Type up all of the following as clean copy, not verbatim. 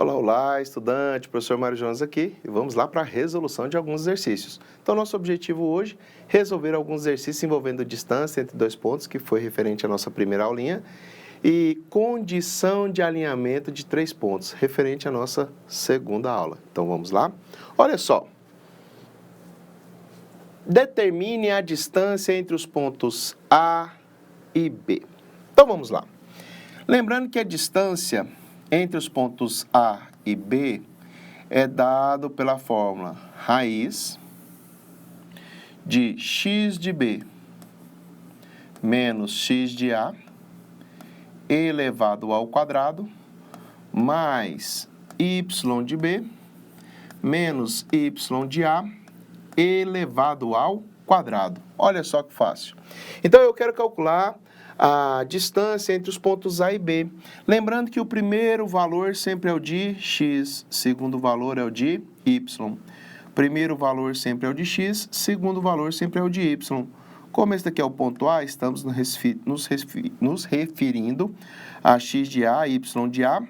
Olá, olá, estudante, professor Mário Jonas aqui e vamos lá para a resolução de alguns exercícios. Então, nosso objetivo hoje é resolver alguns exercícios envolvendo distância entre dois pontos, que foi referente à nossa primeira aulinha, e condição de alinhamento de três pontos, referente à nossa segunda aula. Então, vamos lá? Olha só. Determine a distância entre os pontos A e B. Então, vamos lá. Lembrando que a distância entre os pontos A e B é dado pela fórmula raiz de x de B menos x de A elevado ao quadrado mais y de B menos y de A elevado ao quadrado. Olha só que fácil. Então, eu quero calcular a distância entre os pontos A e B. Lembrando que o primeiro valor sempre é o de x, segundo valor é o de y. Primeiro valor sempre é o de x, segundo valor sempre é o de y. Como esse daqui é o ponto A, estamos nos referindo a x de A, y de A.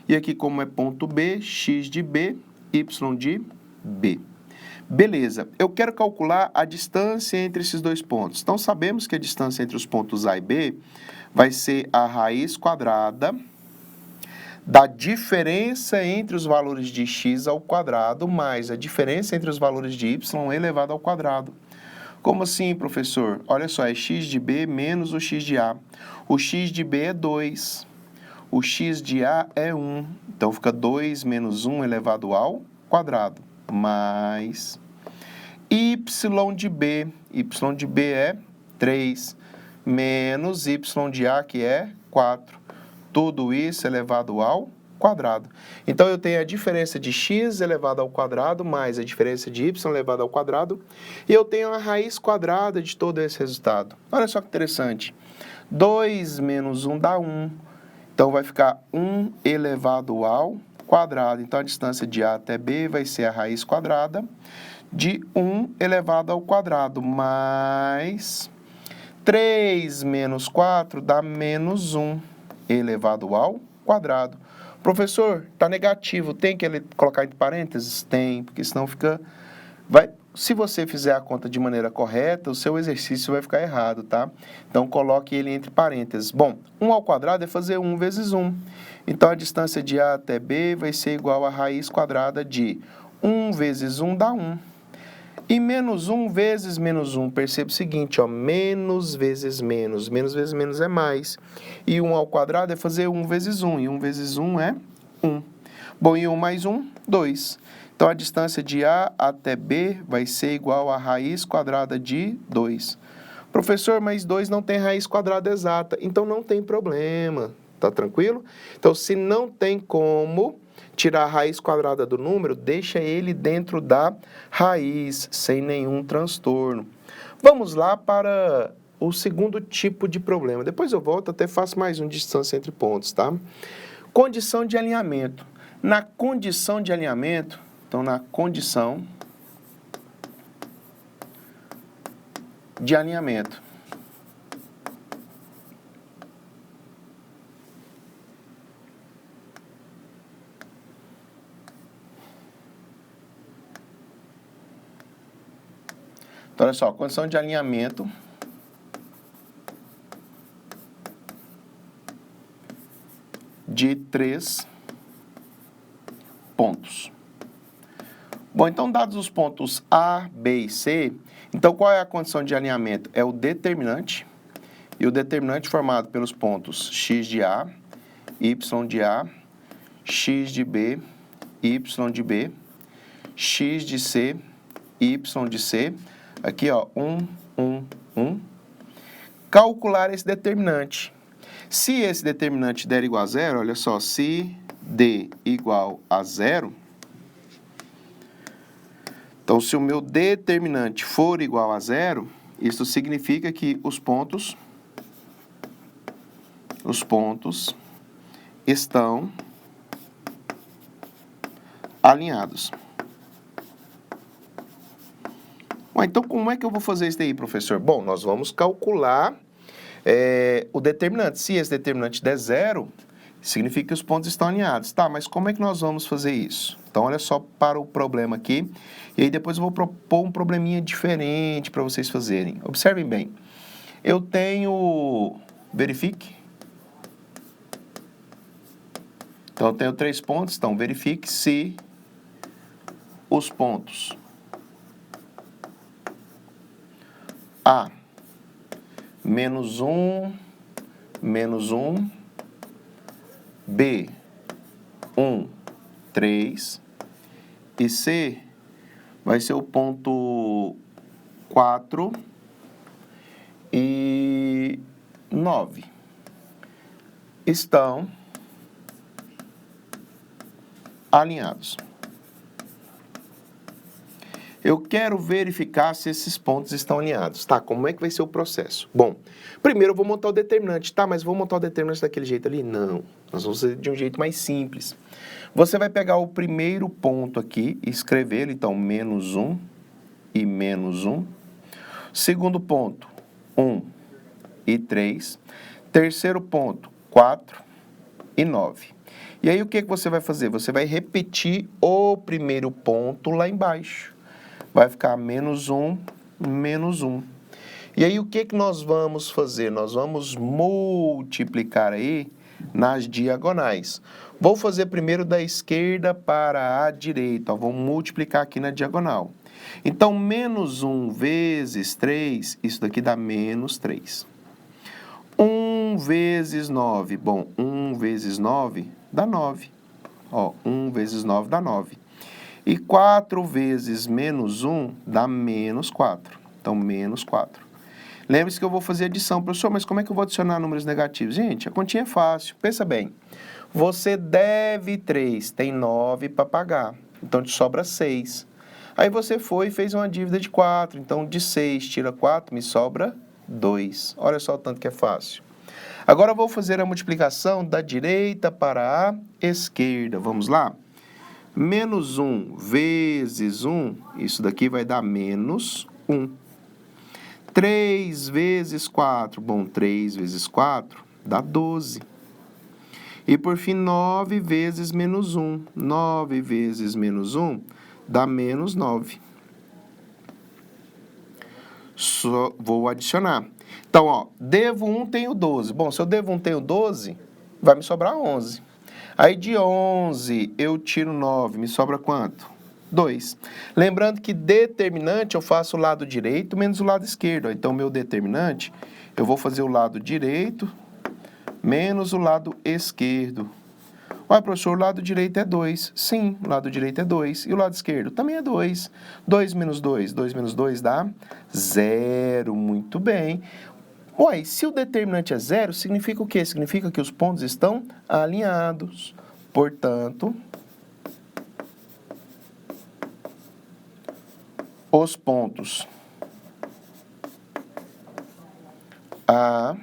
E aqui, como é ponto B, x de B, y de B. Beleza, eu quero calcular a distância entre esses dois pontos. Então, sabemos que a distância entre os pontos A e B vai ser a raiz quadrada da diferença entre os valores de x ao quadrado mais a diferença entre os valores de y elevado ao quadrado. Como assim, professor? Olha só, é x de B menos o x de A. O x de B é 2, o x de A é 1. Então, fica 2 menos 1 elevado ao quadrado. Mais y de B é 3, menos y de A, que é 4. Tudo isso elevado ao quadrado. Então, eu tenho a diferença de x elevado ao quadrado mais a diferença de y elevado ao quadrado, e eu tenho a raiz quadrada de todo esse resultado. Olha só que interessante. 2 menos 1 dá 1. Então, vai ficar 1 elevado ao quadrado. Então, a distância de A até B vai ser a raiz quadrada de 1 elevado ao quadrado, mais 3 menos 4 dá menos 1 elevado ao quadrado. Professor, está negativo, tem que colocar entre parênteses? Tem, porque senão fica... Se você fizer a conta de maneira correta, o seu exercício vai ficar errado, tá? Então, coloque ele entre parênteses. Bom, 1 ao quadrado é fazer 1 vezes 1. Então, a distância de A até B vai ser igual à raiz quadrada de 1 vezes 1 dá 1. E menos 1 vezes menos 1, perceba o seguinte, ó, menos vezes menos é mais. E 1 ao quadrado é fazer 1 vezes 1, e 1 vezes 1 é 1. Bom, e 1 mais 1, 2. Então, a distância de A até B vai ser igual à raiz quadrada de 2. Professor, mas 2 não tem raiz quadrada exata, então não tem problema, tá tranquilo? Então, se não tem como tirar a raiz quadrada do número, deixa ele dentro da raiz, sem nenhum transtorno. Vamos lá para o segundo tipo de problema. Depois eu volto, até faço mais um de distância entre pontos, tá? Condição de alinhamento. Na condição de alinhamento, então na condição de alinhamento, então, olha só, condição de alinhamento de três pontos. Bom, então, dados os pontos A, B e C, então, qual é a condição de alinhamento? É o determinante, e o determinante formado pelos pontos x de A, y de A, x de B, y de B, x de C, y de C, aqui, ó, 1. Calcular esse determinante. Se esse determinante der igual a zero, olha só, se D igual a zero, então, se o meu determinante for igual a zero, isso significa que os pontos estão alinhados. Então, como é que eu vou fazer isso daí, professor? Bom, nós vamos calcular o determinante. Se esse determinante der zero, significa que os pontos estão alinhados. Tá, mas como é que nós vamos fazer isso? Então, olha só para o problema aqui. E aí depois eu vou propor um probleminha diferente para vocês fazerem. Observem bem. Eu tenho... Verifique. Então, eu tenho 3 pontos. Então, verifique se os pontos A, menos 1, menos 1, B, 1, 3, e C vai ser o ponto 4 e 9. Estão alinhados. Eu quero verificar se esses pontos estão alinhados. Tá, como é que vai ser o processo? Bom, primeiro eu vou montar o determinante. Tá, mas vou montar o determinante daquele jeito ali? Não, nós vamos fazer de um jeito mais simples. Você vai pegar o primeiro ponto aqui e escrever ele, então, menos 1 e menos 1. Segundo ponto, 1 e 3. Terceiro ponto, 4 e 9. E aí o que você vai fazer? Você vai repetir o primeiro ponto lá embaixo. Vai ficar menos 1, menos 1. E aí, o que nós vamos fazer? Nós vamos multiplicar aí nas diagonais. Vou fazer primeiro da esquerda para a direita. Ó, vou multiplicar aqui na diagonal. Então, menos 1 vezes 3, isso daqui dá menos 3. 1 vezes 9. Bom, 1 vezes 9 dá 9. Ó, 1 vezes 9 dá 9. E 4 vezes menos 1 dá menos 4. Então, menos 4. Lembre-se que eu vou fazer adição. Professor, mas como é que eu vou adicionar números negativos? Gente, a continha é fácil. Pensa bem. Você deve 3, tem 9 para pagar. Então, te sobra 6. Aí você foi e fez uma dívida de 4. Então, de 6 tira 4, me sobra 2. Olha só o tanto que é fácil. Agora, eu vou fazer a multiplicação da direita para a esquerda. Vamos lá? Menos 1 vezes 1, isso daqui vai dar menos 1. 3 vezes 4, bom, 3 vezes 4 dá 12. E por fim, 9 vezes menos 1. 9 vezes menos 1 dá menos 9. Só vou adicionar. Então, ó, devo 1, tenho 12. Bom, se eu devo 1, tenho 12, vai me sobrar 11. Aí de 11 eu tiro 9, me sobra quanto? 2. Lembrando que determinante eu faço o lado direito menos o lado esquerdo. Então, meu determinante, eu vou fazer o lado direito menos o lado esquerdo. Olha, professor, o lado direito é 2. Sim, o lado direito é 2. E o lado esquerdo também é 2. 2 menos 2. 2 menos 2 dá 0. Muito bem. Ué, se o determinante é 0, significa o quê? Significa que os pontos estão alinhados. Portanto, os pontos A,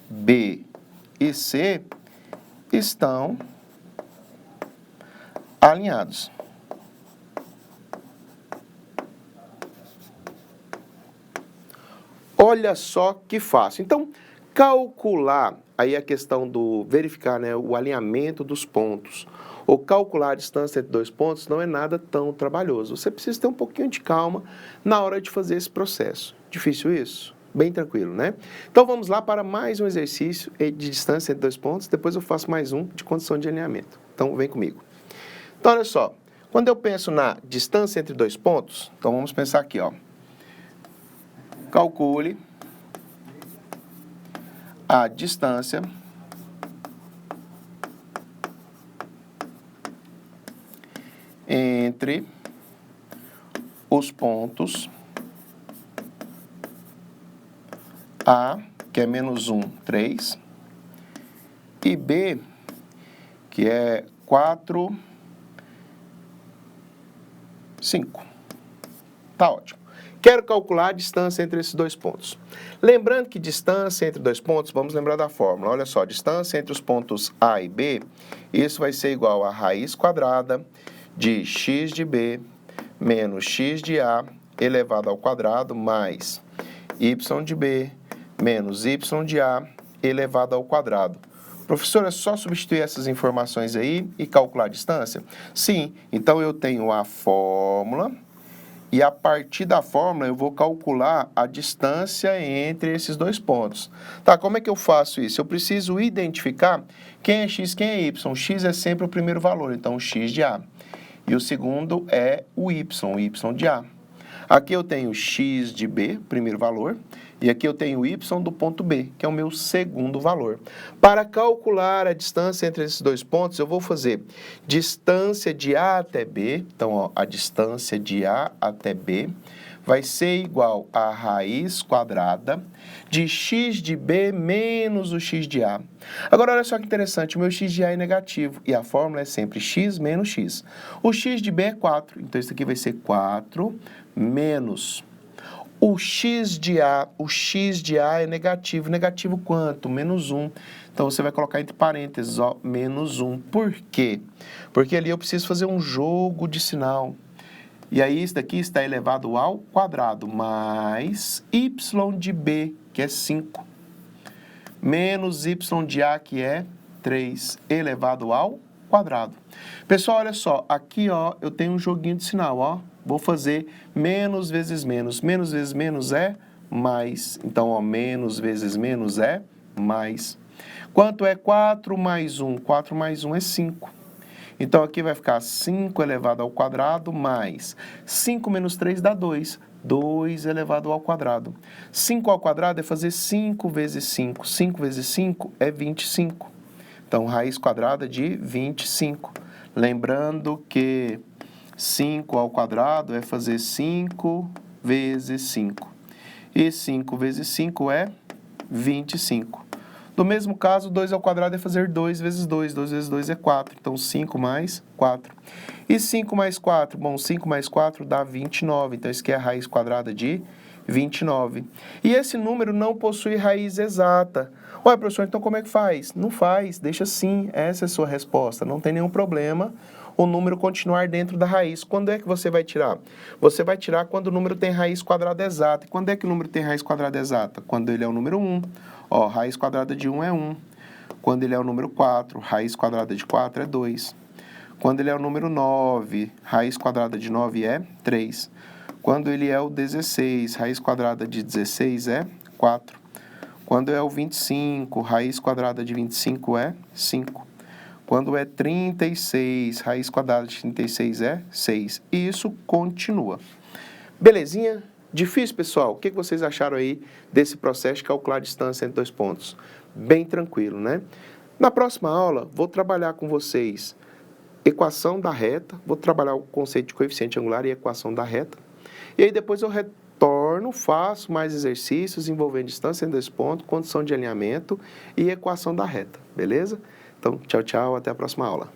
B e C estão alinhados. Olha só que fácil. Então, calcular aí a questão do verificar, né, o alinhamento dos pontos, ou calcular a distância entre dois pontos não é nada tão trabalhoso. Você precisa ter um pouquinho de calma na hora de fazer esse processo. Difícil isso? Bem tranquilo, né? Então, vamos lá para mais um exercício de distância entre dois pontos. Depois eu faço mais um de condição de alinhamento. Então, vem comigo. Então, olha só. Quando eu penso na distância entre dois pontos, então vamos pensar aqui, ó. Calcule a distância entre os pontos A, que é menos 1, 3, e B, que é 4, 5. Tá ótimo. Quero calcular a distância entre esses dois pontos. Lembrando que distância entre dois pontos, vamos lembrar da fórmula. Olha só, distância entre os pontos A e B, isso vai ser igual a raiz quadrada de x de B menos x de A elevado ao quadrado mais y de B menos y de A elevado ao quadrado. Professor, é só substituir essas informações aí e calcular a distância? Sim, então eu tenho a fórmula e a partir da fórmula eu vou calcular a distância entre esses dois pontos. Tá, como é que eu faço isso? Eu preciso identificar quem é x, quem é y. X é sempre o primeiro valor, então o x de A. E o segundo é o y de A. Aqui eu tenho x de B, primeiro valor, e aqui eu tenho o y do ponto B, que é o meu segundo valor. Para calcular a distância entre esses dois pontos, eu vou fazer distância de A até B. Então, ó, a distância de A até B vai ser igual a raiz quadrada de x de B menos o x de A. Agora, olha só que interessante, o meu x de A é negativo e a fórmula é sempre x menos x. O x de B é 4, então isso aqui vai ser 4 menos o x de A é negativo. Negativo quanto? Menos 1. Então, você vai colocar entre parênteses, ó, menos 1. Por quê? Porque ali eu preciso fazer um jogo de sinal. E aí, isso daqui está elevado ao quadrado, mais y de B, que é 5, menos y de A, que é 3, elevado ao quadrado. Pessoal, olha só, aqui, ó, eu tenho um joguinho de sinal, ó. Vou fazer menos vezes menos. Menos vezes menos é mais. Então, ó, menos vezes menos é mais. Quanto é 4 mais 1? 4 mais 1 é 5. Então, aqui vai ficar 5 elevado ao quadrado mais 5 menos 3 dá 2. 2 elevado ao quadrado. 5 ao quadrado é fazer 5 vezes 5. 5 vezes 5 é 25. Então, raiz quadrada de 25. Lembrando que 5 ao quadrado é fazer 5 vezes 5. E 5 vezes 5 é 25. No mesmo caso, 2 ao quadrado é fazer 2 vezes 2. 2 vezes 2 é 4. Então, 5 mais 4. E 5 mais 4? Bom, 5 mais 4 dá 29. Então, isso aqui é a raiz quadrada de 29. E esse número não possui raiz exata. Ué, professor, então como é que faz? Não faz, deixa assim. Essa é a sua resposta. Não tem nenhum problema o número continuar dentro da raiz. Quando é que você vai tirar? Você vai tirar quando o número tem raiz quadrada exata. E quando é que o número tem raiz quadrada exata? Quando ele é o número 1. Ó, raiz quadrada de 1 é 1. Quando ele é o número 4, raiz quadrada de 4 é 2. Quando ele é o número 9, raiz quadrada de 9 é 3. Quando ele é o 16, raiz quadrada de 16 é 4. Quando é o 25, raiz quadrada de 25 é 5. Quando é 36, raiz quadrada de 36 é 6. E isso continua. Belezinha? Difícil, pessoal? O que vocês acharam aí desse processo de calcular a distância entre dois pontos? Bem tranquilo, né? Na próxima aula, vou trabalhar com vocês equação da reta, vou trabalhar o conceito de coeficiente angular e equação da reta. E aí depois eu retorno, faço mais exercícios envolvendo distância entre dois pontos, condição de alinhamento e equação da reta, beleza? Então, tchau, tchau, até a próxima aula.